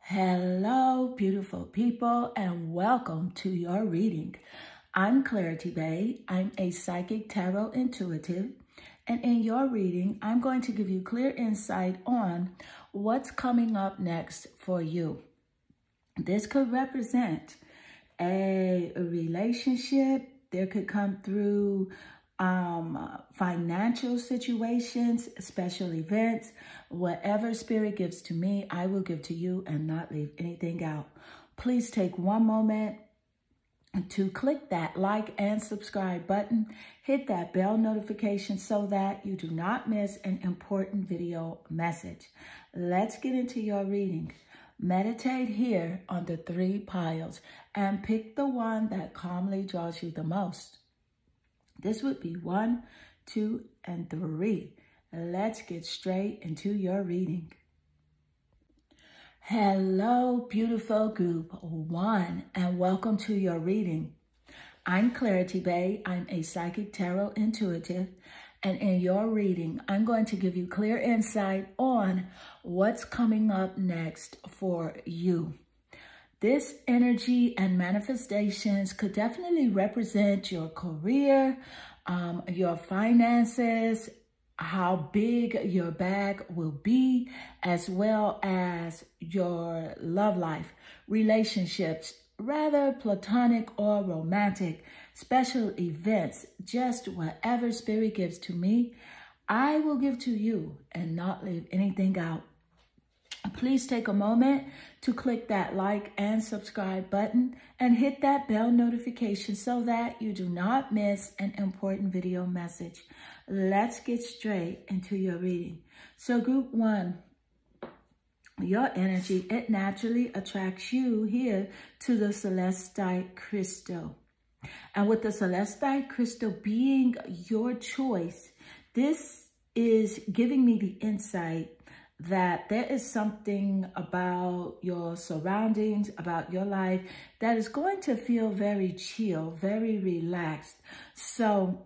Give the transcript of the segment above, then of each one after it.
Hello, beautiful people, and welcome to your reading. I'm Clarity Bay. I'm a psychic tarot intuitive, and in your reading, I'm going to give you clear insight on what's coming up next for you. This could represent a relationship. There could come through financial situations, special events. Whatever spirit gives to me, I will give to you and not leave anything out. Please take one moment to click that like and subscribe button. Hit that bell notification so that you do not miss an important video message. Let's get into your reading. Meditate here on the 3 piles and pick the one that calmly draws you the most. This would be 1, 2, and 3. Let's get straight into your reading. Hello, beautiful group 1, and welcome to your reading. I'm Clarity Bay. I'm a psychic tarot intuitive, and in your reading, I'm going to give you clear insight on what's coming up next for you. This energy and manifestations could definitely represent your career, your finances, how big your bag will be, as well as your love life, relationships, rather platonic or romantic, special events, just whatever spirit gives to me, I will give to you and not leave anything out. Please take a moment to click that like and subscribe button and hit that bell notification so that you do not miss an important video message. Let's get straight into your reading. So group 1, your energy, it naturally attracts you here to the celestite crystal. And with the celestite crystal being your choice, this is giving me the insight that there is something about your surroundings, about your life, that is going to feel very chill, very relaxed. So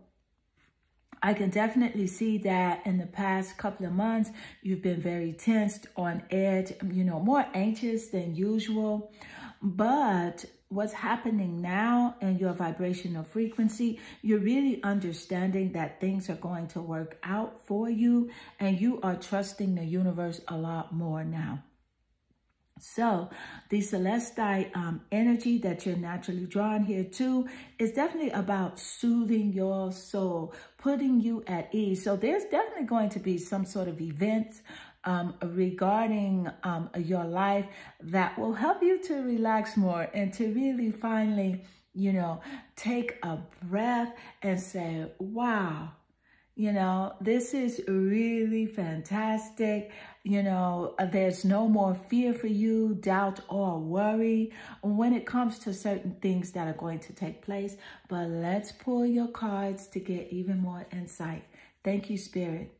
I can definitely see that in the past couple of months, you've been very tensed, on edge, more anxious than usual. But what's happening now in your vibrational frequency, you're really understanding that things are going to work out for you, and you are trusting the universe a lot more now. So the celestite energy that you're naturally drawn here to is definitely about soothing your soul, putting you at ease. So there's definitely going to be some sort of events regarding your life that will help you to relax more and to really finally, take a breath and say, wow, this is really fantastic. There's no more fear for you, doubt, or worry when it comes to certain things that are going to take place. But let's pull your cards to get even more insight. Thank you, Spirit.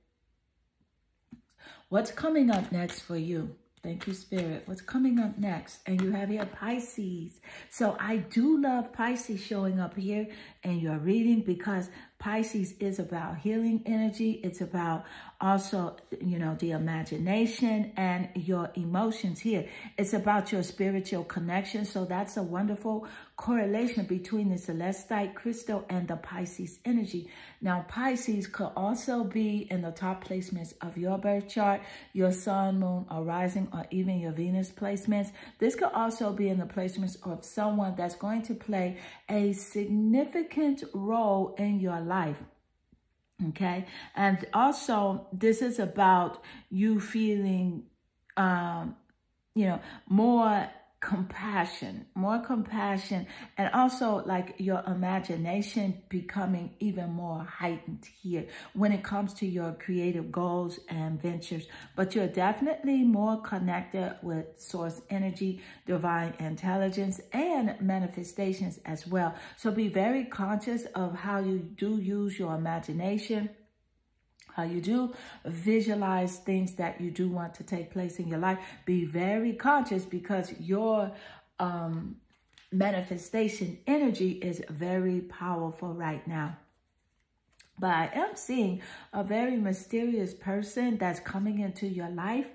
What's coming up next for you? Thank you, Spirit. What's coming up next? And you have here Pisces. So I do love Pisces showing up here in your reading, because Pisces is about healing energy. It's about also, the imagination and your emotions here. It's about your spiritual connection. So that's a wonderful correlation between the celestite crystal and the Pisces energy. Now, Pisces could also be in the top placements of your birth chart, your sun, moon, or rising, or even your Venus placements. This could also be in the placements of someone that's going to play a significant role in your life. Okay. And also this is about you feeling, more compassion, and also like your imagination becoming even more heightened here when it comes to your creative goals and ventures. But you're definitely more connected with source energy, divine intelligence, and manifestations as well. So be very conscious of how you do use your imagination, how you do visualize things that you do want to take place in your life. Be very conscious, because your manifestation energy is very powerful right now. But I am seeing a very mysterious person that's coming into your life.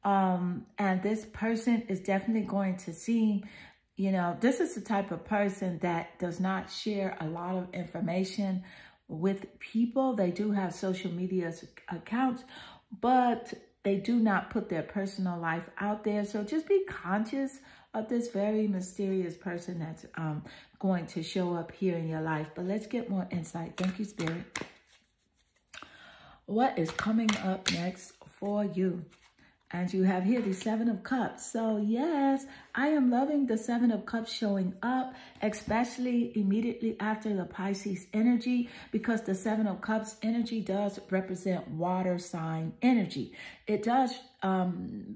And this person is definitely going to seem, you know, this is the type of person that does not share a lot of information with people. They do have social media accounts, but they do not put their personal life out there. So just be conscious of this very mysterious person that's going to show up here in your life. But let's get more insight. Thank you, Spirit. What is coming up next for you? And you have here the Seven of Cups. So yes, I am loving the Seven of Cups showing up, especially immediately after the Pisces energy, because the Seven of Cups energy does represent water sign energy. It does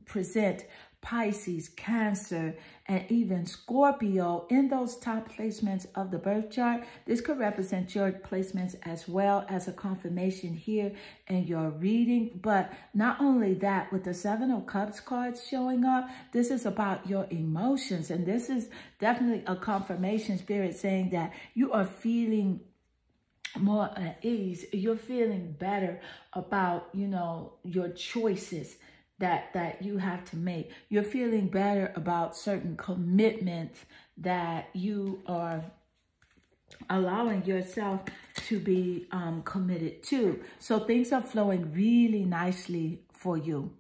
present Pisces, Cancer, and even Scorpio in those top placements of the birth chart. This could represent your placements as well as a confirmation here in your reading. But not only that, with the Seven of Cups cards showing up, this is about your emotions. And this is definitely a confirmation, Spirit, saying that you are feeling more at ease. You're feeling better about, you know, your choices that you have to make. You're feeling better about certain commitments that you are allowing yourself to be committed to. So things are flowing really nicely for you.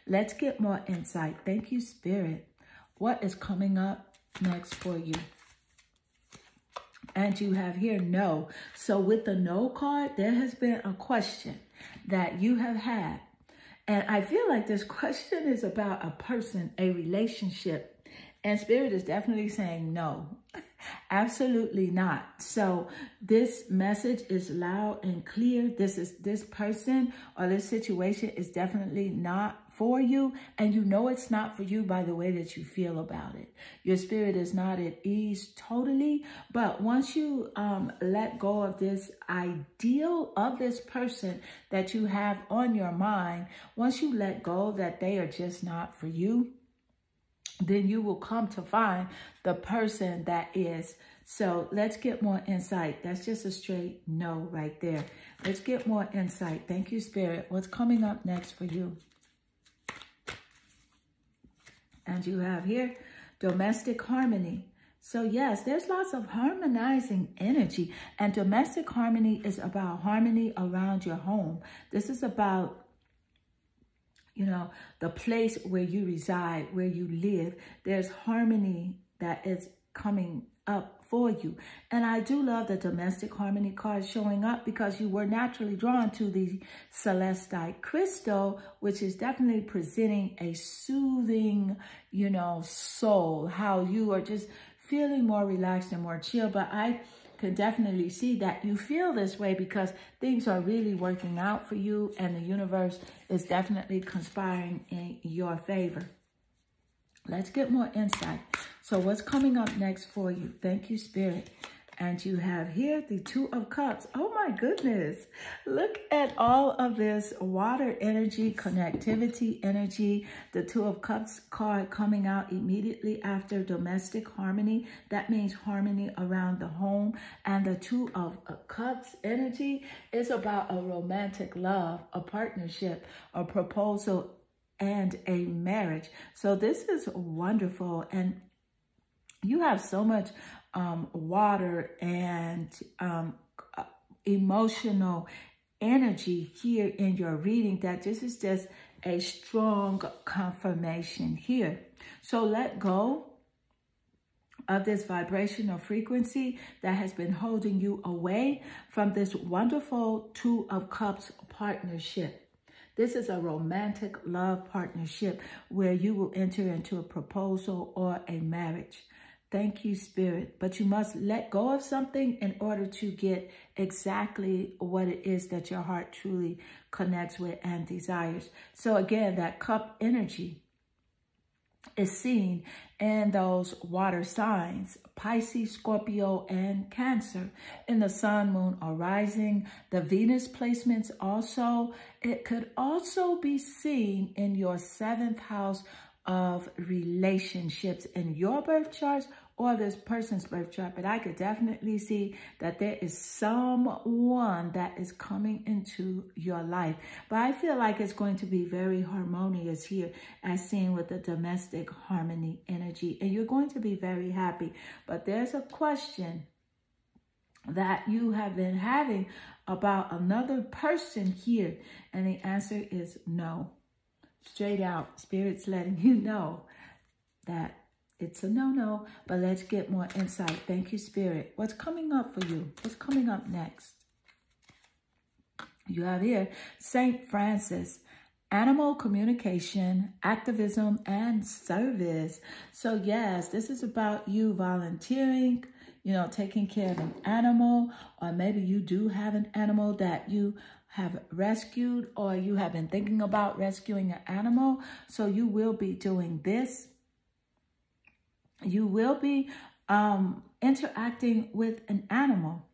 Let's get more insight. Thank you, Spirit. What is coming up next for you? And you have here no. So with the no card, there has been a question that you have had. And I feel like this question is about a person, a relationship. And Spirit is definitely saying no, absolutely not. So this message is loud and clear. This person or this situation is definitely not for you. And you know it's not for you by the way that you feel about it. Your spirit is not at ease totally. But once you let go of this ideal of this person that you have on your mind, once you let go that they are just not for you, then you will come to find the person that is. So let's get more insight. That's just a straight no right there. Let's get more insight. Thank you, Spirit. What's coming up next for you? And you have here domestic harmony. So yes, there's lots of harmonizing energy. And domestic harmony is about harmony around your home. This is about, you know, the place where you reside, where you live. There's harmony that is coming up for you. And I do love the domestic harmony card showing up because you were naturally drawn to the celestite crystal, which is definitely presenting a soothing, you know, soul, how you are just feeling more relaxed and more chill. But I can definitely see that you feel this way because things are really working out for you and the universe is definitely conspiring in your favor. Let's get more insight. So what's coming up next for you? Thank you, Spirit. And you have here the Two of Cups. Oh my goodness. Look at all of this water energy, connectivity energy. The Two of Cups card coming out immediately after domestic harmony. That means harmony around the home. And the Two of Cups energy is about a romantic love, a partnership, a proposal, and a marriage. So this is wonderful. And you have so much water and emotional energy here in your reading that this is just a strong confirmation here. So let go of this vibrational frequency that has been holding you away from this wonderful Two of Cups partnership. This is a romantic love partnership where you will enter into a proposal or a marriage. Thank you, Spirit. But you must let go of something in order to get exactly what it is that your heart truly connects with and desires. So again, that cup energy is seen in those water signs, Pisces, Scorpio, and Cancer. In the sun, moon, or rising, the Venus placements also. It could also be seen in your 7th house of relationships in your birth charts or this person's birth chart, but I could definitely see that there is someone that is coming into your life. But I feel like it's going to be very harmonious here, as seen with the domestic harmony energy, and you're going to be very happy. But there's a question that you have been having about another person here, and the answer is no. Straight out, Spirit's letting you know that it's a no-no, but let's get more insight. Thank you, Spirit. What's coming up for you? What's coming up next? You have here Saint Francis, animal communication, activism, and service. So yes, this is about you volunteering, you know, taking care of an animal, or maybe you do have an animal that you have rescued, or you have been thinking about rescuing an animal. So you will be doing this. You will be interacting with an animal.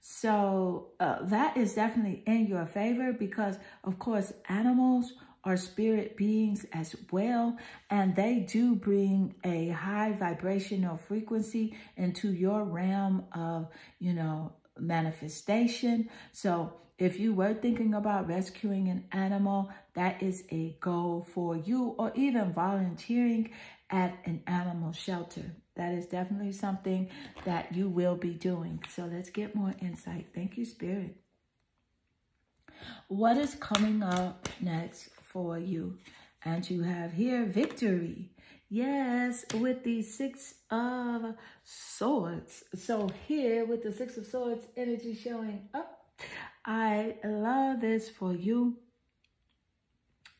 So that is definitely in your favor, because of course animals are spirit beings as well, and they do bring a high vibrational frequency into your realm of, you know, manifestation. So if you were thinking about rescuing an animal, that is a goal for you, or even volunteering at an animal shelter. That is definitely something that you will be doing. So let's get more insight. Thank you, Spirit. What is coming up next for you? And you have here victory. Yes, with the Six of Swords. So here with the Six of Swords energy showing up, I love this for you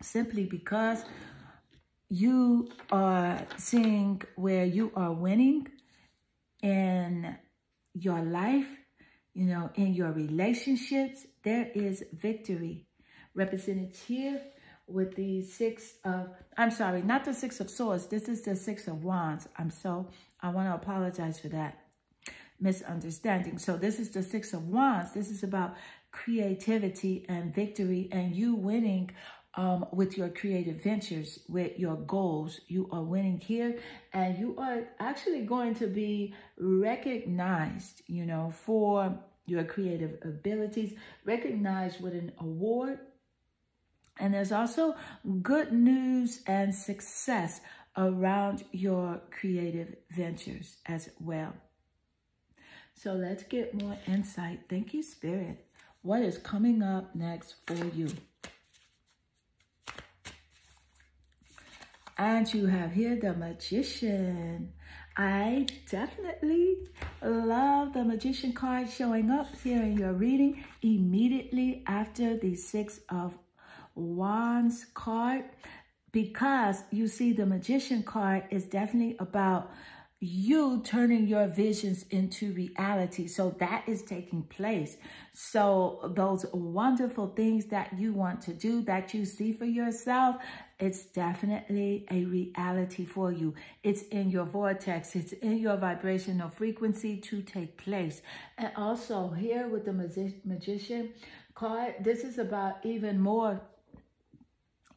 simply because you are seeing where you are winning in your life, you know, in your relationships. There is victory represented here with the Six of, I'm sorry, not the Six of Swords. This is the Six of Wands. I want to apologize for that misunderstanding. So this is the Six of Wands. This is about creativity and victory, and you winning with your creative ventures, with your goals. You are winning here, and you are actually going to be recognized, you know, for your creative abilities, recognized with an award. And there's also good news and success around your creative ventures as well. So let's get more insight. Thank you, Spirit. What is coming up next for you? And you have here the Magician. I definitely love the Magician card showing up here in your reading immediately after the Six of Wands card, because you see the Magician card is definitely about you turning your visions into reality. So that is taking place. So those wonderful things that you want to do, that you see for yourself, it's definitely a reality for you. It's in your vortex. It's in your vibrational frequency to take place. And also here with the Magician card, this is about even more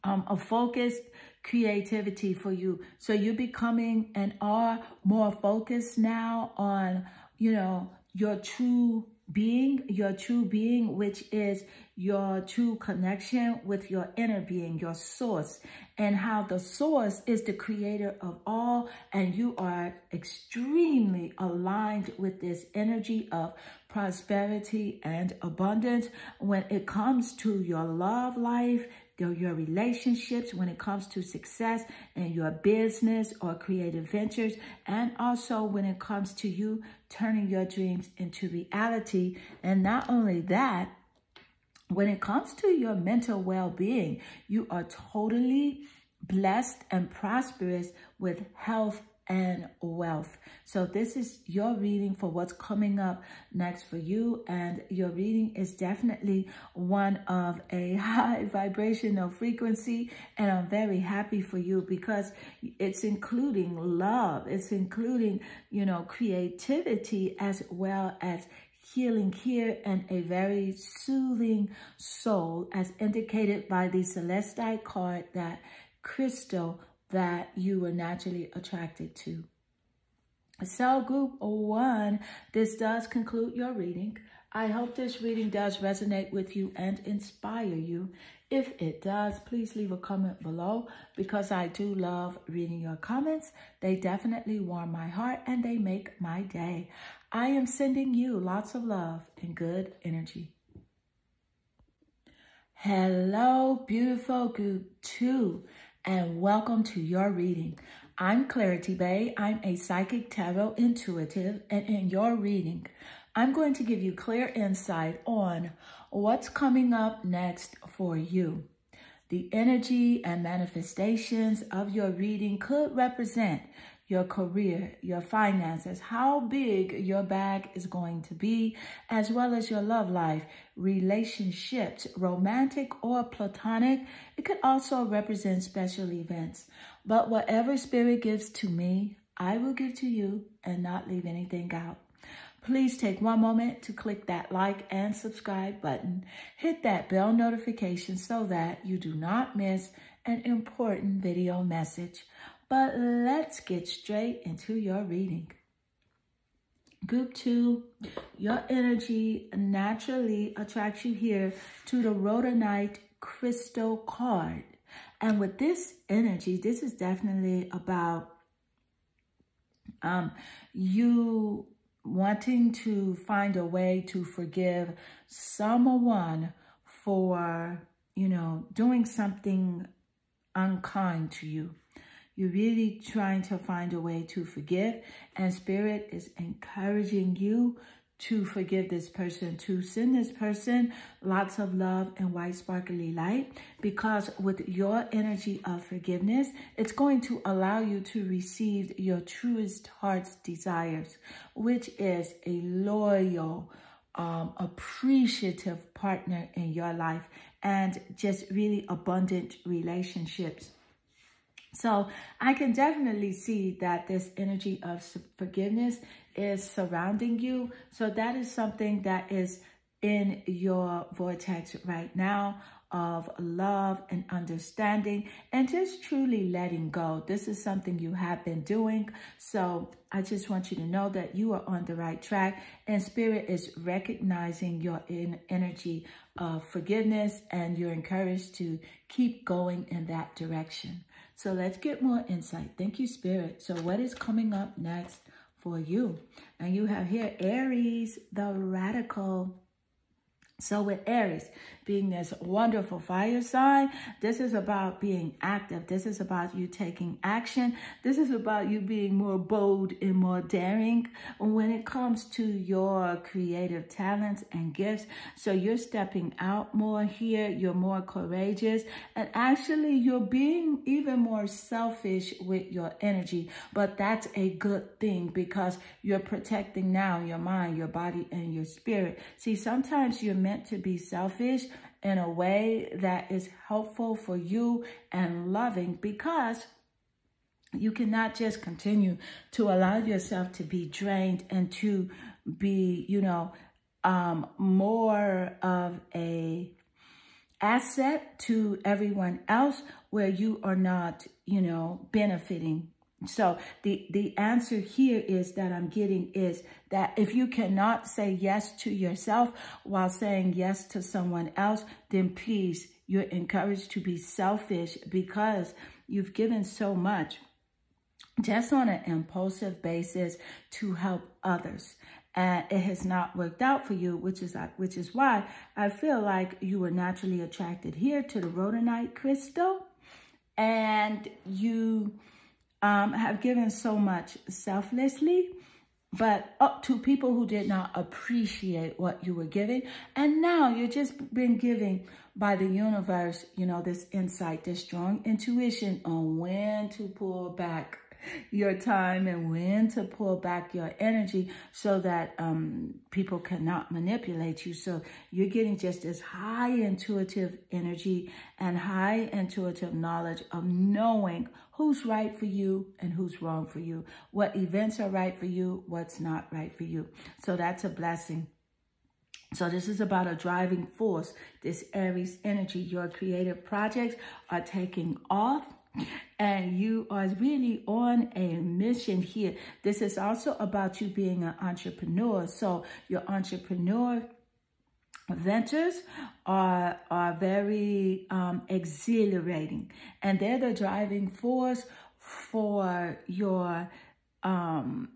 a focused creativity for you. So you're becoming and are more focused now on, you know, your true being, which is your true connection with your inner being, your source, and how the source is the creator of all, and you are extremely aligned with this energy of prosperity and abundance when it comes to your love life, your relationships, when it comes to success in your business or creative ventures, and also when it comes to you turning your dreams into reality. And not only that, when it comes to your mental well-being, you are totally blessed and prosperous with health and wealth. So this is your reading for what's coming up next for you, and your reading is definitely one of a high vibrational frequency, and I'm very happy for you because it's including love, it's including, you know, creativity, as well as healing here, and a very soothing soul, as indicated by the Celestite card that crystal that you were naturally attracted to. So group 1, this does conclude your reading. I hope this reading does resonate with you and inspire you. If it does, please leave a comment below because I do love reading your comments. They definitely warm my heart and they make my day. I am sending you lots of love and good energy. Hello, beautiful group 2, and welcome to your reading. I'm Clarity Bay. I'm a psychic tarot intuitive, and in your reading, I'm going to give you clear insight on what's coming up next for you. The energy and manifestations of your reading could represent your career, your finances, how big your bag is going to be, as well as your love life, relationships, romantic or platonic. It could also represent special events. But whatever Spirit gives to me, I will give to you and not leave anything out. Please take one moment to click that like and subscribe button. Hit that bell notification so that you do not miss an important video message. But let's get straight into your reading. Group 2, your energy naturally attracts you here to the rhodonite crystal card. And with this energy, this is definitely about you wanting to find a way to forgive someone for, doing something unkind to you. You're really trying to find a way to forgive, and Spirit is encouraging you to forgive this person, to send this person lots of love and white sparkly light, because with your energy of forgiveness, it's going to allow you to receive your truest heart's desires, which is a loyal, appreciative partner in your life and just really abundant relationships. So I can definitely see that this energy of forgiveness is surrounding you. So that is something that is in your vortex right now of love and understanding and just truly letting go. This is something you have been doing. So I just want you to know that you are on the right track, and Spirit is recognizing your energy of forgiveness, and you're encouraged to keep going in that direction. So let's get more insight. Thank you, Spirit. So what is coming up next for you? And you have here Aries, the radical. So with Aries being this wonderful fire sign, this is about being active. This is about you taking action. This is about you being more bold and more daring when it comes to your creative talents and gifts. So you're stepping out more here. You're more courageous. And actually, you're being even more selfish with your energy. But that's a good thing because you're protecting now your mind, your body, and your spirit. See, sometimes you're meant to be selfish in a way that is helpful for you and loving, because you cannot just continue to allow yourself to be drained and to be, more of a asset to everyone else where you are not, benefiting. So the answer here is that I'm getting is that if you cannot say yes to yourself while saying yes to someone else, then please, you're encouraged to be selfish because you've given so much just on an impulsive basis to help others. And it has not worked out for you, which is why I feel like you were naturally attracted here to the rhodonite crystal, and you have given so much selflessly, but up to people who did not appreciate what you were giving. And now you're just been giving by the universe, this insight, this strong intuition on when to pull back your time and when to pull back your energy so that people cannot manipulate you. So you're getting just this high intuitive energy and high intuitive knowledge of knowing who's right for you and who's wrong for you, what events are right for you, what's not right for you. So that's a blessing. So this is about a driving force, this Aries energy. Your creative projects are taking off. And you are really on a mission here. This is also about you being an entrepreneur. So your entrepreneur ventures are very exhilarating, and they're the driving force for your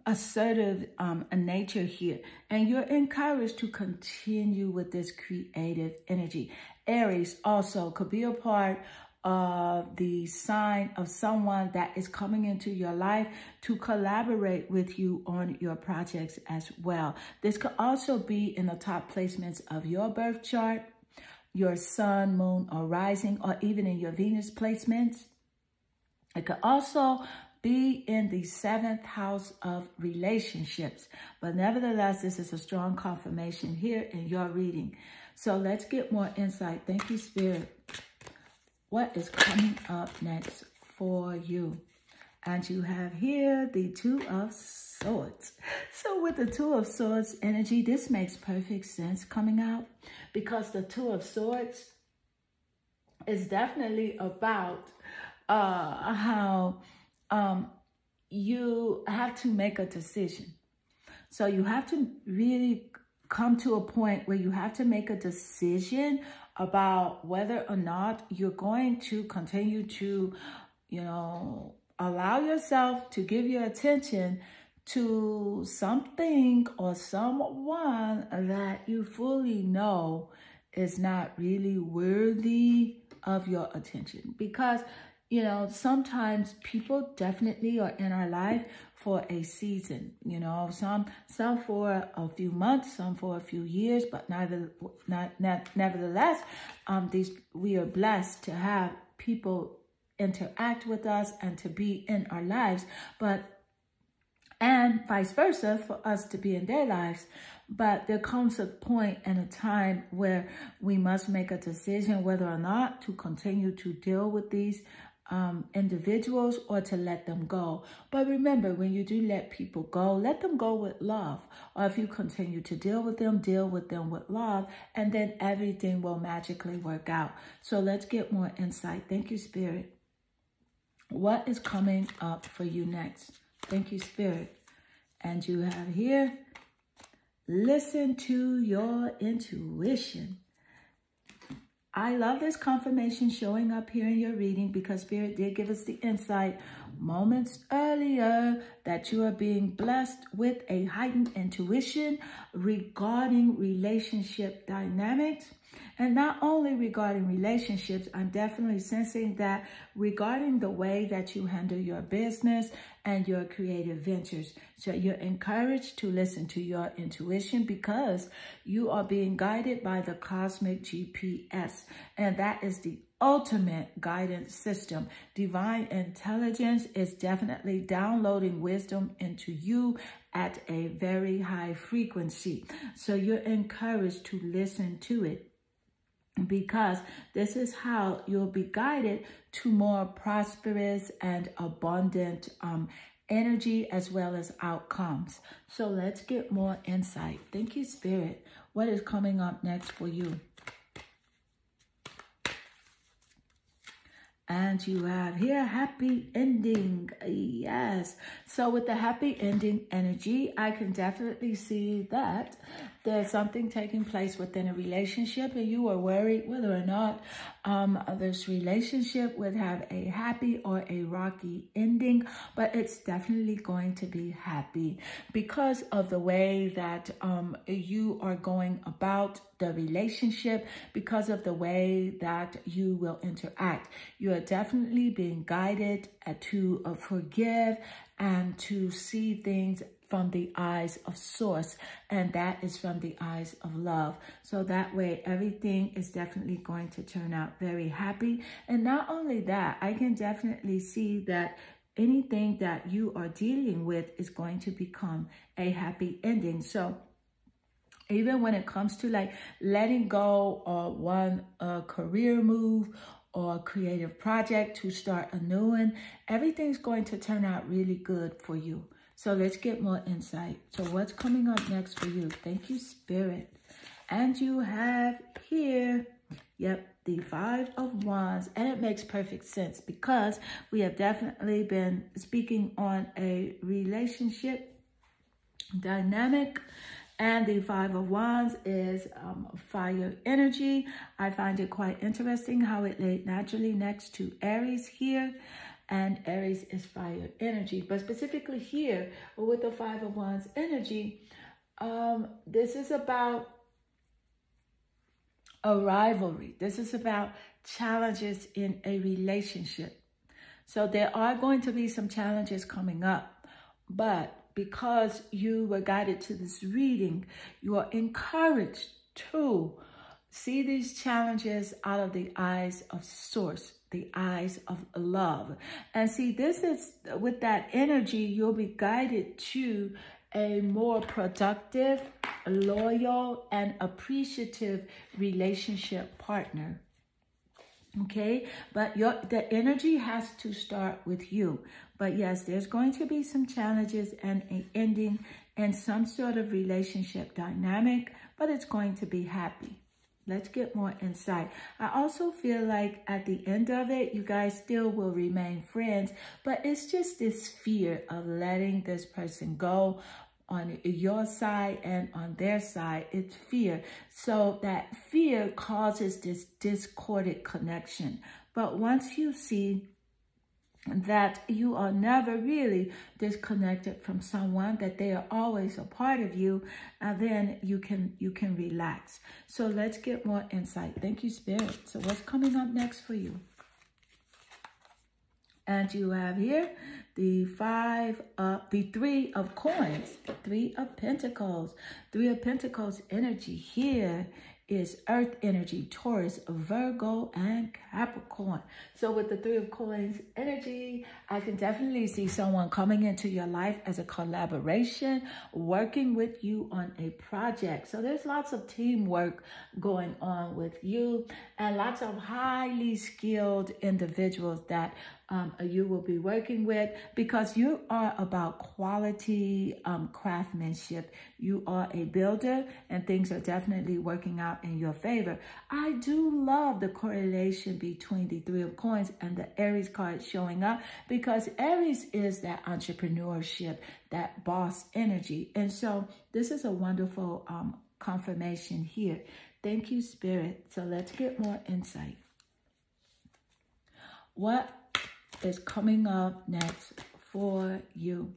assertive nature here. And you're encouraged to continue with this creative energy. Aries also could be a part of the sign of someone that is coming into your life to collaborate with you on your projects as well. This could also be in the top placements of your birth chart, your sun, moon, or rising, or even in your Venus placements. It could also be in the 7th house of relationships. But nevertheless, this is a strong confirmation here in your reading. So let's get more insight. Thank you, Spirit. What is coming up next for you? And you have here the Two of Swords. So with the Two of Swords energy, this makes perfect sense coming out, because the Two of Swords is definitely about how you have to make a decision. So you have to really come to a point where you have to make a decision about whether or not you're going to continue to, allow yourself to give your attention to something or someone that you fully know is not really worthy of your attention. Because, sometimes people definitely are in our life for a season, some for a few months, some for a few years, but nevertheless, we are blessed to have people interact with us and to be in our lives, and vice versa for us to be in their lives. But there comes a point and a time where we must make a decision whether or not to continue to deal with these individuals or to let them go. But remember, when you do let people go, let them go with love. Or if you continue to deal with them with love, and then everything will magically work out. So let's get more insight. Thank you, Spirit. What is coming up for you next? Thank you, Spirit. And you have here, listen to your intuition. I love this confirmation showing up here in your reading, because Spirit did give us the insight moments earlier that you are being blessed with a heightened intuition regarding relationship dynamics. And not only regarding relationships, I'm definitely sensing that regarding the way that you handle your business and your creative ventures. So you're encouraged to listen to your intuition, because you are being guided by the cosmic GPS. And that is the ultimate guidance system. Divine intelligence is definitely downloading wisdom into you at a very high frequency. So you're encouraged to listen to it, because this is how you'll be guided to more prosperous and abundant energy as well as outcomes. So let's get more insight. Thank you, Spirit. What is coming up next for you? And you have here, happy ending. Yes. So with the happy ending energy, I can definitely see that there's something taking place within a relationship, and you are worried whether or not this relationship would have a happy or a rocky ending. But it's definitely going to be happy, because of the way that you are going about the relationship, because of the way that you will interact. You are definitely being guided to forgive and to see things from the eyes of source, and that is from the eyes of love. So that way everything is definitely going to turn out very happy. And not only that, I can definitely see that anything that you are dealing with is going to become a happy ending. So even when it comes to like letting go of one career move or creative project to start a new one, everything's going to turn out really good for you. So let's get more insight. So what's coming up next for you? Thank you, Spirit. And you have here Yep, the Five of Wands. And it makes perfect sense because we have definitely been speaking on a relationship dynamic. And the Five of Wands is fire energy. I find it quite interesting how it laid naturally next to Aries here. And Aries is fire energy. But specifically here, with the Five of Wands energy, this is about a rivalry. This is about challenges in a relationship. So there are going to be some challenges coming up. But because you were guided to this reading, you are encouraged to see these challenges out of the eyes of Source, the eyes of love. And see, this is, with that energy, you'll be guided to a more productive, loyal, and appreciative relationship partner. Okay, but the energy has to start with you. But yes, there's going to be some challenges and an ending and some sort of relationship dynamic, but it's going to be happy. Let's get more insight. I also feel like at the end of it, you guys still will remain friends, but it's just this fear of letting this person go on your side and on their side. It's fear. So that fear causes this discordant connection. But once you see that you are never really disconnected from someone, that they are always a part of you, then you can relax. So let's get more insight. Thank you, Spirit. So what's coming up next for you? And you have here the Three of Coins, the Three of Pentacles. Three of Pentacles energy here is earth energy, Taurus, Virgo, and Capricorn. So with the Three of Coins energy, I can definitely see someone coming into your life as a collaboration, working with you on a project. So there's lots of teamwork going on with you and lots of highly skilled individuals that you will be working with, because you are about quality craftsmanship. You are a builder and things are definitely working out in your favor. I do love the correlation between the Three of Coins and the Aries card showing up, because Aries is that entrepreneurship, that boss energy. And so this is a wonderful confirmation here. Thank you, Spirit. So let's get more insight. What is coming up next for you?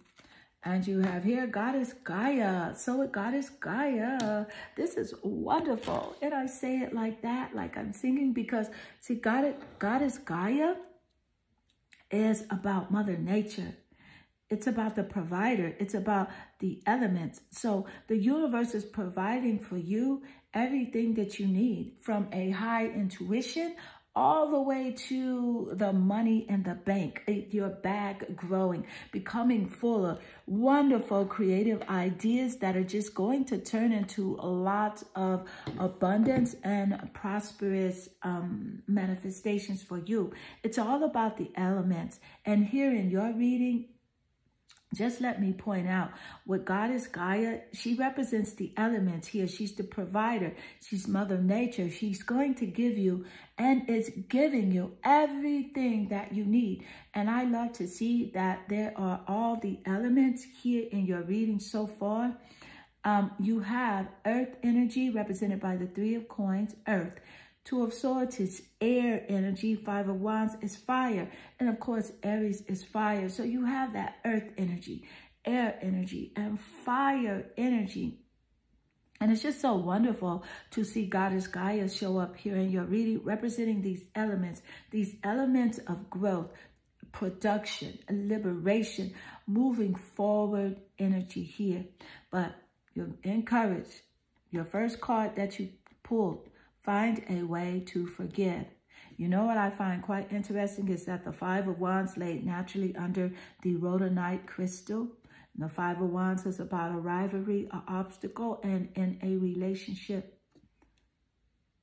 And you have here Goddess Gaia. So with Goddess Gaia, this is wonderful. And I say it like that, like I'm singing, because see, Goddess Gaia is about Mother Nature. It's about the provider. It's about the elements. So the universe is providing for you everything that you need, from a high intuition all the way to the money in the bank, your bag growing, becoming fuller, wonderful creative ideas that are just going to turn into a lot of abundance and prosperous manifestations for you. It's all about the elements. And here in your reading, just let me point out, with Goddess Gaia, she represents the elements here. She's the provider. She's Mother Nature. She's going to give you, and is giving you, everything that you need. And I love to see that there are all the elements here in your reading so far. You have earth energy represented by the Three of Coins, earth. Two of Swords is air energy. Five of Wands is fire. And of course, Aries is fire. So you have that earth energy, air energy, and fire energy. And it's just so wonderful to see Goddess Gaia show up here in your reading, representing these elements of growth, production, liberation, moving forward energy here. But you're encouraged. Your first card that you pulled, find a way to forgive. You know what I find quite interesting is that the Five of Wands laid naturally under the rhodonite crystal. And the Five of Wands is about a rivalry, an obstacle, and in a relationship.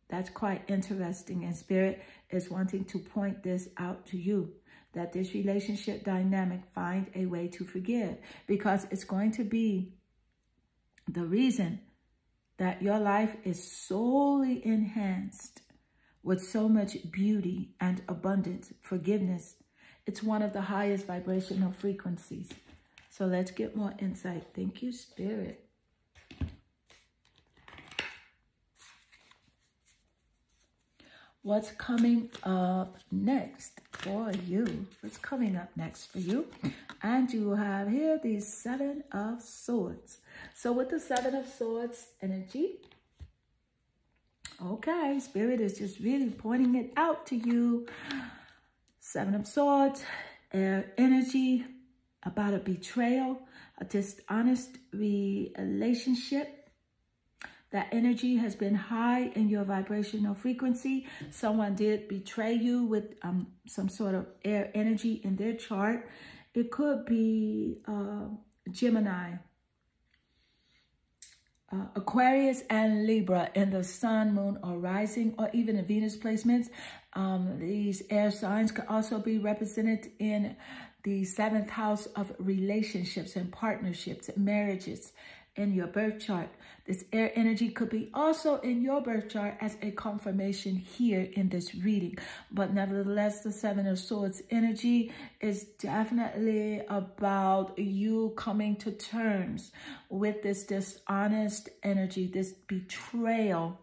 That's quite interesting. And Spirit is wanting to point this out to you, that this relationship dynamic, find a way to forgive, because it's going to be the reason that your life is solely enhanced with so much beauty and abundance, forgiveness. It's one of the highest vibrational frequencies. So let's get more insight. Thank you, Spirit. What's coming up next for you? What's coming up next for you? And you have here the Seven of Swords. So with the Seven of Swords energy, okay, Spirit is just really pointing it out to you. Seven of Swords, air energy, about a betrayal, a dishonest relationship. That energy has been high in your vibrational frequency. Someone did betray you with some sort of air energy in their chart. It could be Gemini, Aquarius, and Libra in the sun, moon, or rising, or even in Venus placements. These air signs could also be represented in the 7th house of relationships and partnerships and marriages in your birth chart. This air energy could be also in your birth chart as a confirmation here in this reading. But nevertheless, the Seven of Swords energy is definitely about you coming to terms with this dishonest energy, this betrayal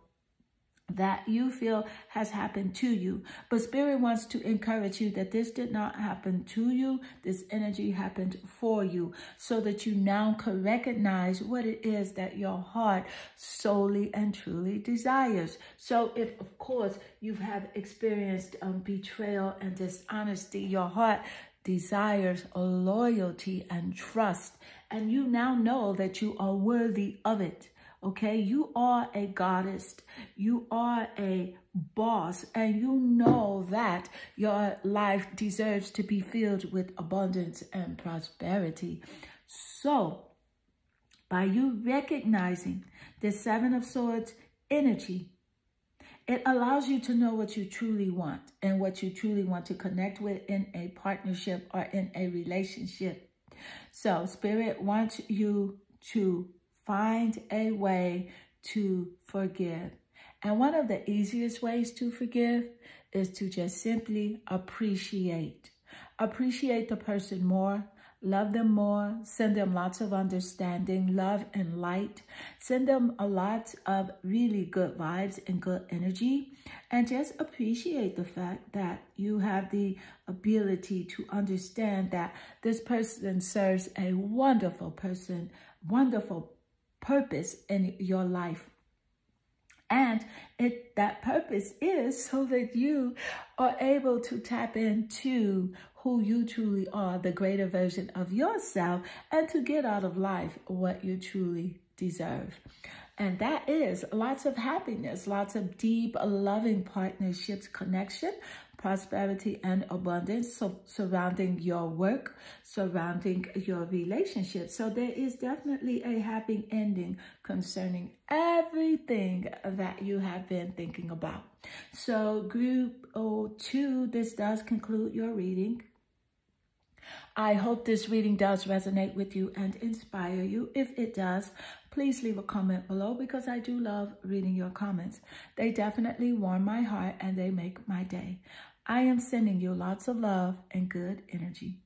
that you feel has happened to you. But Spirit wants to encourage you that this did not happen to you. This energy happened for you, so that you now can recognize what it is that your heart solely and truly desires. So if, of course, you have experienced betrayal and dishonesty, your heart desires loyalty and trust, and you now know that you are worthy of it. Okay, you are a goddess, you are a boss, and you know that your life deserves to be filled with abundance and prosperity. So, by you recognizing the Seven of Swords energy, it allows you to know what you truly want and what you truly want to connect with in a partnership or in a relationship. So, Spirit wants you to find a way to forgive. And one of the easiest ways to forgive is to just simply appreciate. Appreciate the person more, love them more, send them lots of understanding, love, and light. Send them a lot of really good vibes and good energy. And just appreciate the fact that you have the ability to understand that this person serves a wonderful person, wonderful purpose in your life. And that purpose is so that you are able to tap into who you truly are, the greater version of yourself, and to get out of life what you truly deserve. And that is lots of happiness, lots of deep, loving partnerships, connection, prosperity, and abundance surrounding your work, surrounding your relationship. So there is definitely a happy ending concerning everything that you have been thinking about. So group 2, this does conclude your reading. I hope this reading does resonate with you and inspire you. If it does, please leave a comment below, because I do love reading your comments. They definitely warm my heart and they make my day. I am sending you lots of love and good energy.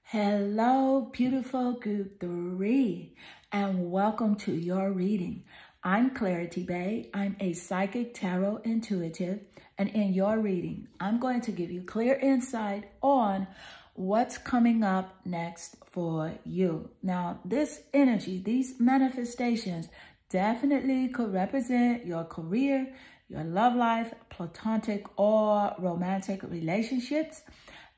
Hello, beautiful group 3, and welcome to your reading. I'm Clarity Bay. I'm a psychic tarot intuitive, and in your reading, I'm going to give you clear insight on what's coming up next for you. Now, this energy, these manifestations definitely could represent your career, your love life, platonic or romantic relationships,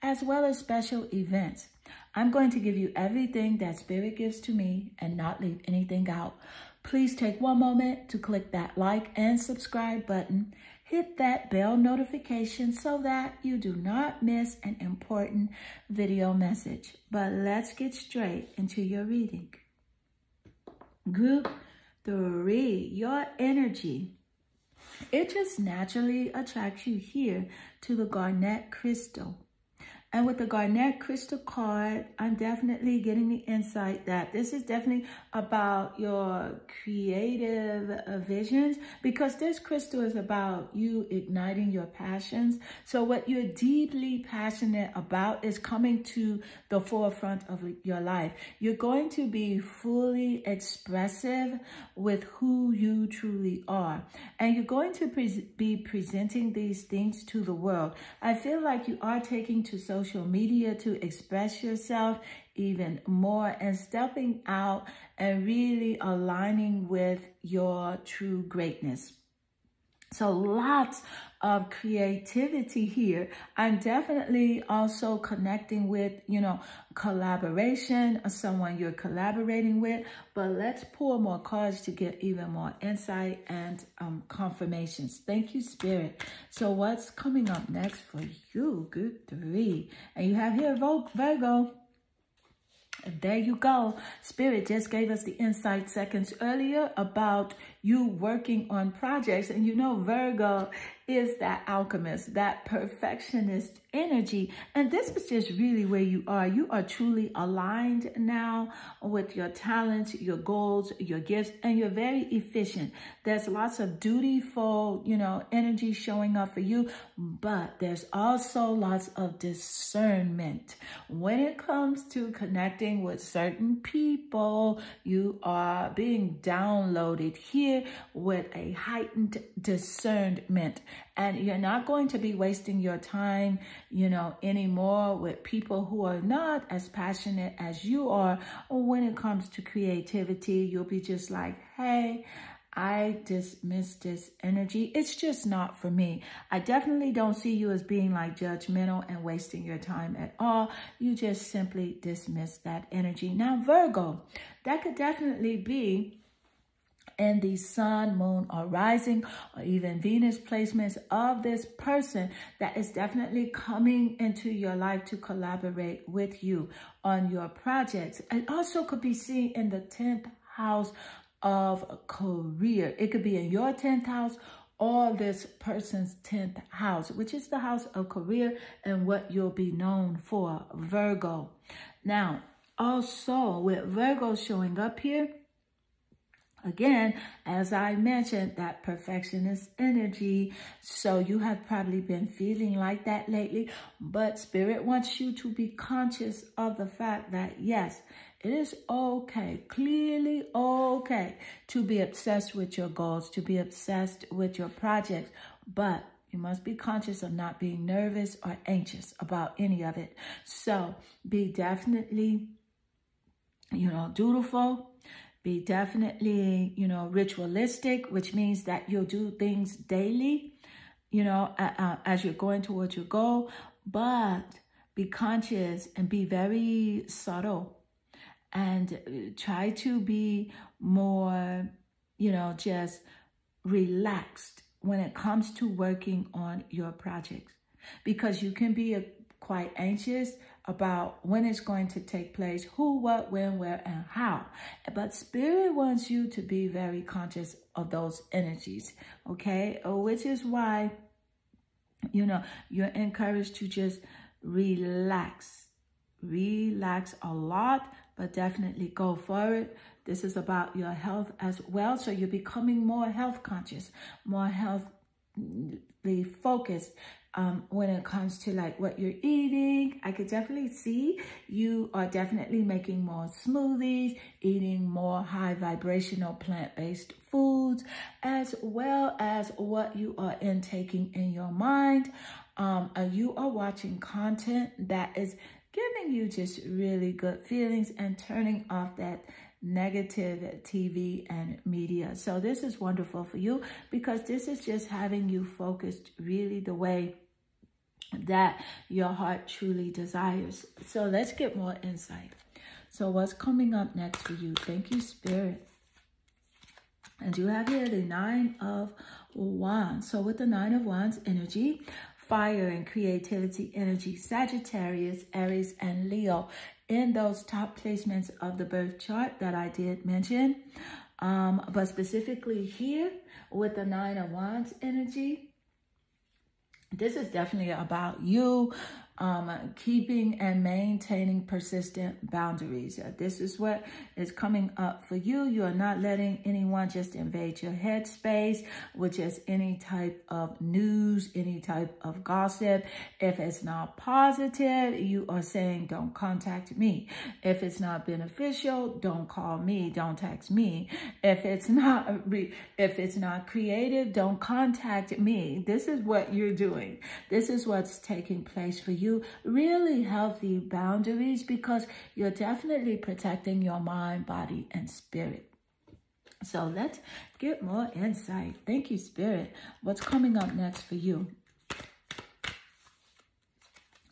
as well as special events. I'm going to give you everything that Spirit gives to me and not leave anything out. Please take one moment to click that like and subscribe button. Hit that bell notification so that you do not miss an important video message. But let's get straight into your reading. Group 3, your energy. It just naturally attracts you here to the garnet crystal. And with the Garnet Crystal card, I'm definitely getting the insight that this is definitely about your creative visions, because this crystal is about you igniting your passions. So what you're deeply passionate about is coming to the forefront of your life. You're going to be fully expressive with who you truly are. And you're going to be presenting these things to the world. I feel like you are taking to social media to express yourself even more and stepping out and really aligning with your true greatness. So lots of creativity here. I'm definitely also connecting with, collaboration or someone you're collaborating with. But let's pull more cards to get even more insight and confirmations. Thank you, Spirit. So what's coming up next for you? Good 3. And you have here Virgo. And there you go. Spirit just gave us the insight seconds earlier about you working on projects. And Virgo is that alchemist, that perfectionist energy. And this is just really where you are. You are truly aligned now with your talents, your goals, your gifts, and you're very efficient. There's lots of dutiful, energy showing up for you, but there's also lots of discernment. When it comes to connecting with certain people, you are being downloaded here with a heightened discernment. And you're not going to be wasting your time, anymore with people who are not as passionate as you are. Or when it comes to creativity, you'll be just like, hey, I dismiss this energy. It's just not for me. I definitely don't see you as being like judgmental and wasting your time at all. You just simply dismiss that energy. Now, Virgo, that could definitely be in the sun, moon, or rising, or even Venus placements of this person that is definitely coming into your life to collaborate with you on your projects. It also could be seen in the 10th house of career. It could be in your 10th house or this person's 10th house, which is the house of career and what you'll be known for, Virgo. Now, also with Virgo showing up here, again, as I mentioned, that perfectionist energy. So you have probably been feeling like that lately, but Spirit wants you to be conscious of the fact that, yes, it is okay, clearly okay, to be obsessed with your goals, to be obsessed with your projects, but you must be conscious of not being nervous or anxious about any of it. So be definitely, dutiful. Be definitely, ritualistic, which means that you'll do things daily, as you're going towards your goal, but be conscious and be very subtle and try to be more, just relaxed when it comes to working on your projects, because you can be quite anxious about when it's going to take place, who, what, when, where, and how. But Spirit wants you to be very conscious of those energies, okay? Which is why, you're encouraged to just relax. Relax a lot, but definitely go for it. This is about your health as well. So you're becoming more health conscious, more healthily focused. When it comes to like what you're eating, I could definitely see you are definitely making more smoothies, eating more high vibrational plant-based foods, as well as what you are intaking in your mind. You are watching content that is giving you just really good feelings and turning off that negative TV and media. So this is wonderful for you, because this is just having you focused really the way that your heart truly desires. So let's get more insight. So what's coming up next for you? Thank you, Spirit. And you have here the 9 of Wands. So with the 9 of Wands energy, fire and creativity energy, Sagittarius, Aries, and Leo in those top placements of the birth chart that I did mention. But specifically here with the 9 of Wands energy, this is definitely about you keeping and maintaining persistent boundaries. This is what is coming up for you. You are not letting anyone just invade your headspace with just any type of news, any type of gossip. If it's not positive, you are saying, don't contact me. If it's not beneficial, don't call me, don't text me. If it's not creative, don't contact me. This is what you're doing. This is what's taking place for you. Really healthy boundaries, because you're definitely protecting your mind, body, and spirit. So let's get more insight. Thank you, Spirit. What's coming up next for you?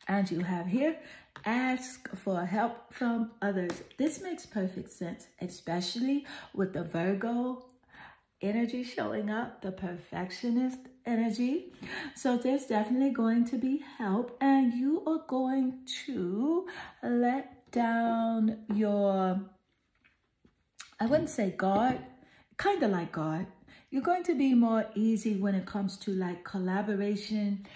And you have here, ask for help from others. This makes perfect sense, especially with the Virgo energy showing up, the perfectionist energy. So there's definitely going to be help, and you are going to let down your, I wouldn't say guard, kind of like guard. You're going to be more easy when it comes to like collaboration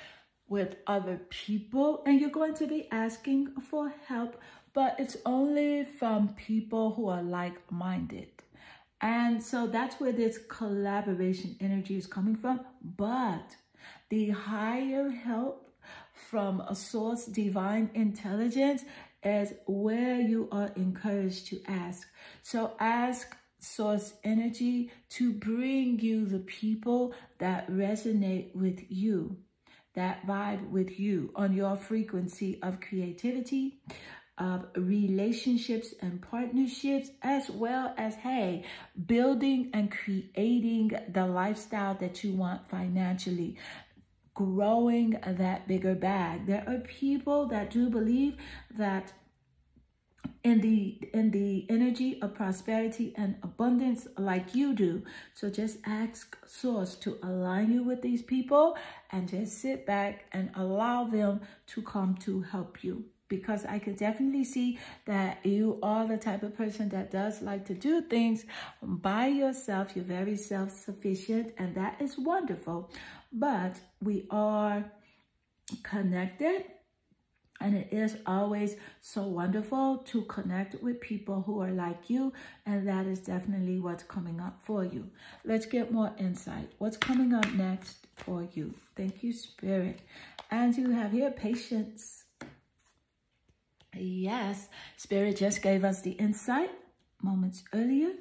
with other people, and you're going to be asking for help, but it's only from people who are like-minded. And so that's where this collaboration energy is coming from. But the higher help from a source, divine intelligence, is where you are encouraged to ask. So ask source energy to bring you the people that resonate with you, that vibe with you on your frequency of creativity, of relationships and partnerships, as well as, hey, building and creating the lifestyle that you want financially, growing that bigger bag. There are people that do believe that in the energy of prosperity and abundance like you do. So just ask source to align you with these people, and just sit back and allow them to come to help you. Because I could definitely see that you are the type of person that does like to do things by yourself. You're very self-sufficient, and that is wonderful. But we are connected, and it is always so wonderful to connect with people who are like you, and that is definitely what's coming up for you. Let's get more insight. What's coming up next for you? Thank you, Spirit. And you have here patience. Yes, Spirit just gave us the insight moments earlier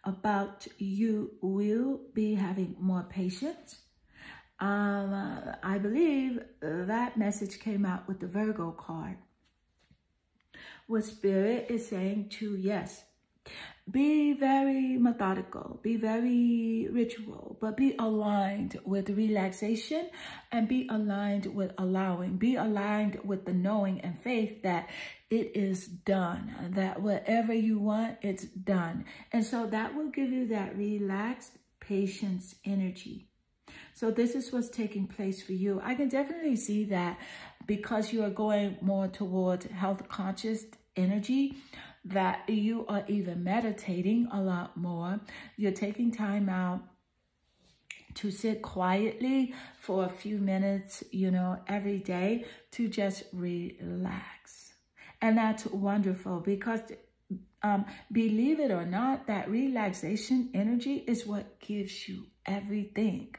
about you will be having more patience. I believe that message came out with the Virgo card. What Spirit is saying to, yes, be very methodical, be very ritual, but be aligned with relaxation, and be aligned with allowing, be aligned with the knowing and faith that it is done, that whatever you want, it's done. And so that will give you that relaxed patience energy. So this is what's taking place for you. I can definitely see that, because you are going more towards health conscious energy, that you are even meditating a lot more. You're taking time out to sit quietly for a few minutes, you know, every day, to just relax. And that's wonderful, because believe it or not, that relaxation energy is what gives you everything.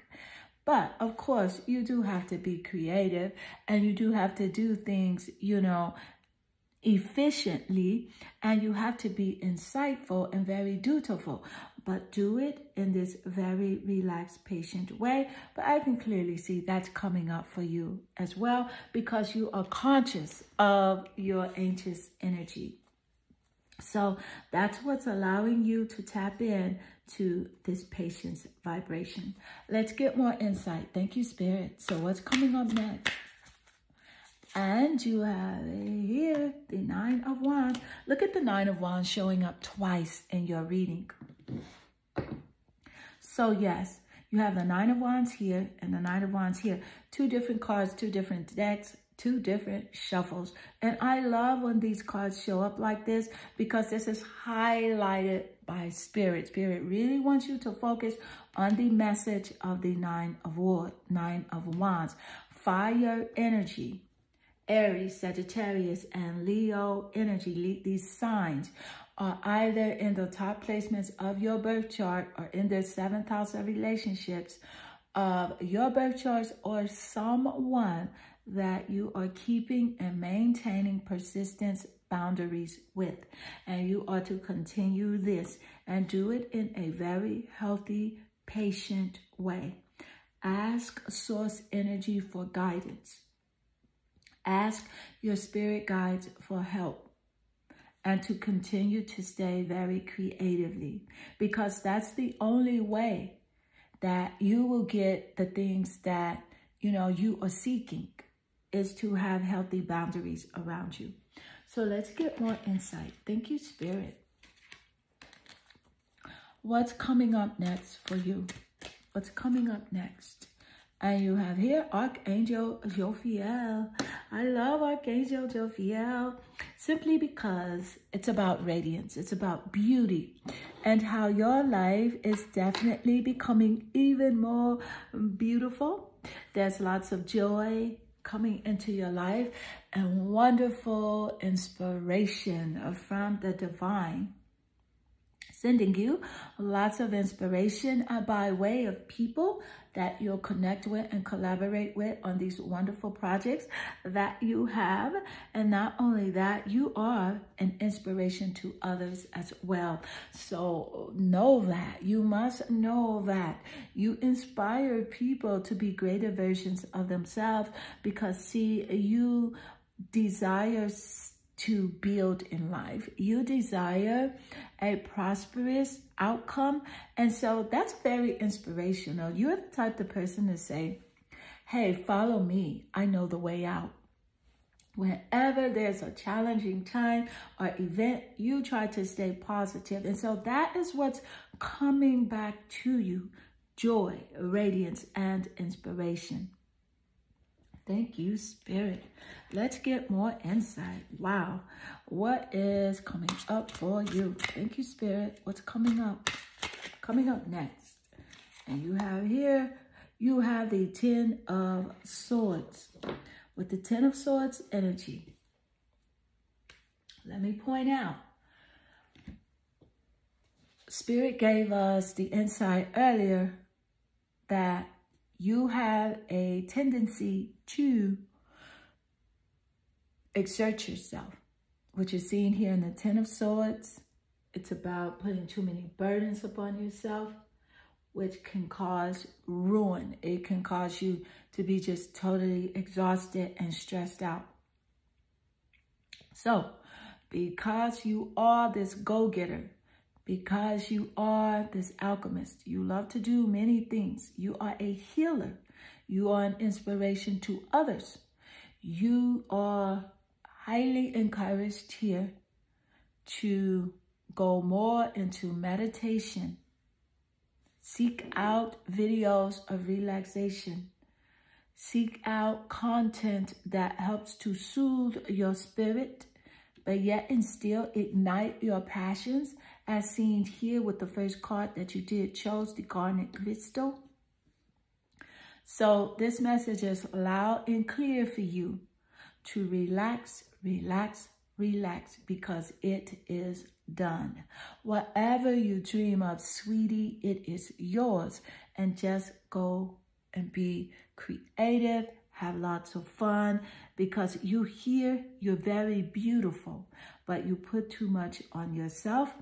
But of course, you do have to be creative, and you do have to do things, you know, efficiently, and you have to be insightful and very dutiful, but do it in this very relaxed, patient way. But I can clearly see that's coming up for you as well, because you are conscious of your anxious energy. So that's what's allowing you to tap in to this patience vibration. Let's get more insight. Thank you, Spirit. So what's coming up next? And you have here the 9 of Wands. Look at the 9 of Wands showing up twice in your reading. So yes, you have the 9 of Wands here and the 9 of Wands here. 2 different cards, 2 different decks, 2 different shuffles. And I love when these cards show up like this, because this is highlighted by Spirit. Spirit really wants you to focus on the message of the 9 of Wands. Fire energy. Aries, Sagittarius, and Leo energy. These signs are either in the top placements of your birth chart or in the 7th house of relationships of your birth charts, or someone that you are keeping and maintaining persistence boundaries with. And you are to continue this and do it in a very healthy, patient way. Ask source energy for guidance. Ask your spirit guides for help. And to continue to stay very creatively, because that's the only way that you will get the things that, you know, you are seeking, is to have healthy boundaries around you. So let's get more insight. Thank you, Spirit. What's coming up next for you? What's coming up next? And you have here Archangel Jophiel. I love Archangel Jophiel simply because it's about radiance. It's about beauty and how your life is definitely becoming even more beautiful. There's lots of joy coming into your life and wonderful inspiration from the divine, sending you lots of inspiration by way of people that you'll connect with and collaborate with on these wonderful projects that you have. And not only that, you are an inspiration to others as well. So know that. You must know that. You inspire people to be greater versions of themselves because, see, you desire to build in life. You desire a prosperous outcome. And so that's very inspirational. You're the type of person to say, hey, follow me. I know the way out. Whenever there's a challenging time or event, you try to stay positive. And so that is what's coming back to you. Joy, radiance, and inspiration. Thank you, Spirit. Let's get more insight. Wow. What is coming up for you? Thank you, Spirit. What's coming up? Coming up next. And you have here, you have the 10 of Swords. With the 10 of Swords energy, let me point out, Spirit gave us the insight earlier that you have a tendency to exert yourself, which is seen here in the 10 of Swords. It's about putting too many burdens upon yourself, which can cause ruin. It can cause you to be just totally exhausted and stressed out. So, because you are this go-getter, because you are this alchemist, you love to do many things. You are a healer. You are an inspiration to others. You are highly encouraged here to go more into meditation. Seek out videos of relaxation. Seek out content that helps to soothe your spirit, but yet and still ignite your passions, as seen here with the first card that you chose, the garnet crystal. So this message is loud and clear for you to relax, relax, relax, because it is done. Whatever you dream of, sweetie, it is yours. And just go and be creative, have lots of fun, because you here, you're very beautiful, but you put too much on yourself.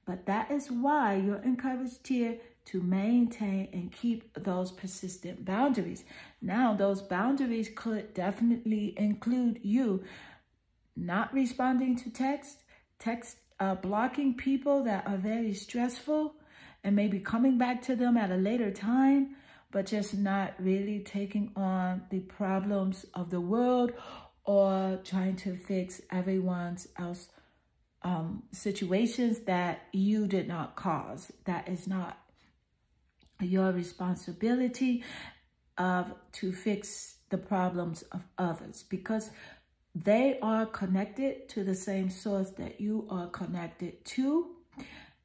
But that is why you're encouraged here to maintain and keep those persistent boundaries. Now, those boundaries could definitely include you not responding to text, blocking people that are very stressful, and maybe coming back to them at a later time, but just not really taking on the problems of the world or trying to fix everyone's else situations that you did not cause. That is not your responsibility to fix the problems of others, because they are connected to the same source that you are connected to,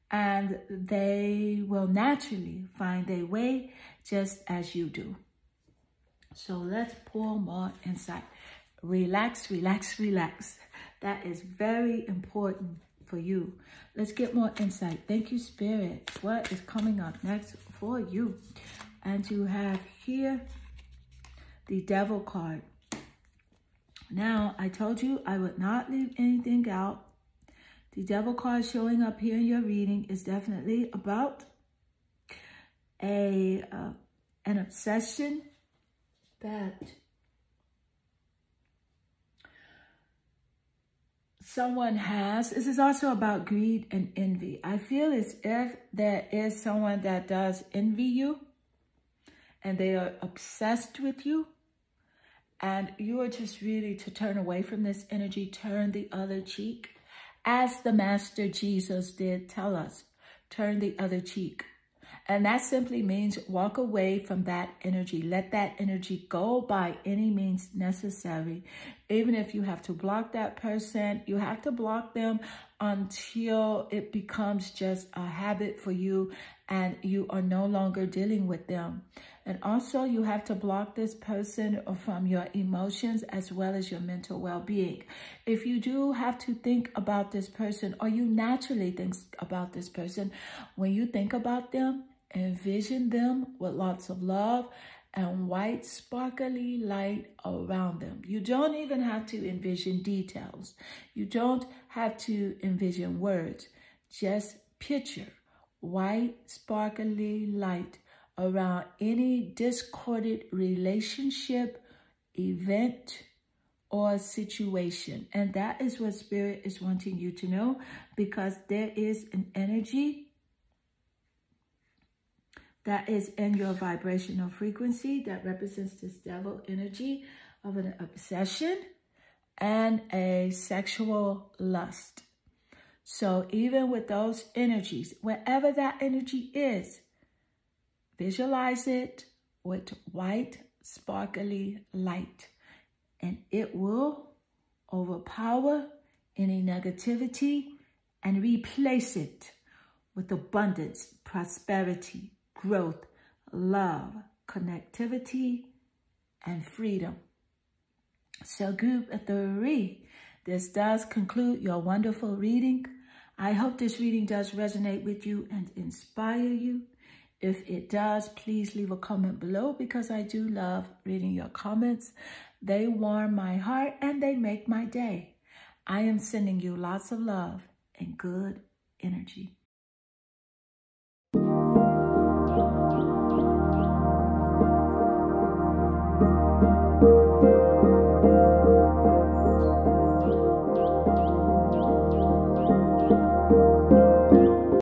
and they will naturally find a way just as you do. So let's pull more insight. Relax, relax, relax. That is very important for you. Let's get more insight. Thank you, Spirit. What is coming up next for you? And you have here the Devil card. Now, I told you I would not leave anything out. The Devil card showing up here in your reading is definitely about an obsession that someone has. This is also about greed and envy. I feel as if there is someone that does envy you and they are obsessed with you, and you are just really to turn away from this energy, turn the other cheek, as the Master Jesus did tell us, turn the other cheek. And that simply means walk away from that energy. Let that energy go by any means necessary. Even if you have to block that person, you have to block them until it becomes just a habit for you and you are no longer dealing with them. And also you have to block this person from your emotions as well as your mental well-being. If you do have to think about this person, or you naturally think about this person, when you think about them, envision them with lots of love and white sparkly light around them. You don't even have to envision details. You don't have to envision words. Just picture white sparkly light around any discordant relationship, event, or situation. And that is what Spirit is wanting you to know, because there is an energy that is in your vibrational frequency that represents this devil energy of an obsession and a sexual lust. So even with those energies, wherever that energy is, visualize it with white sparkly light, and it will overpower any negativity and replace it with abundance, prosperity, growth, love, connectivity, and freedom. So group 3, this does conclude your wonderful reading. I hope this reading does resonate with you and inspire you. If it does, please leave a comment below, because I do love reading your comments. They warm my heart and they make my day. I am sending you lots of love and good energy.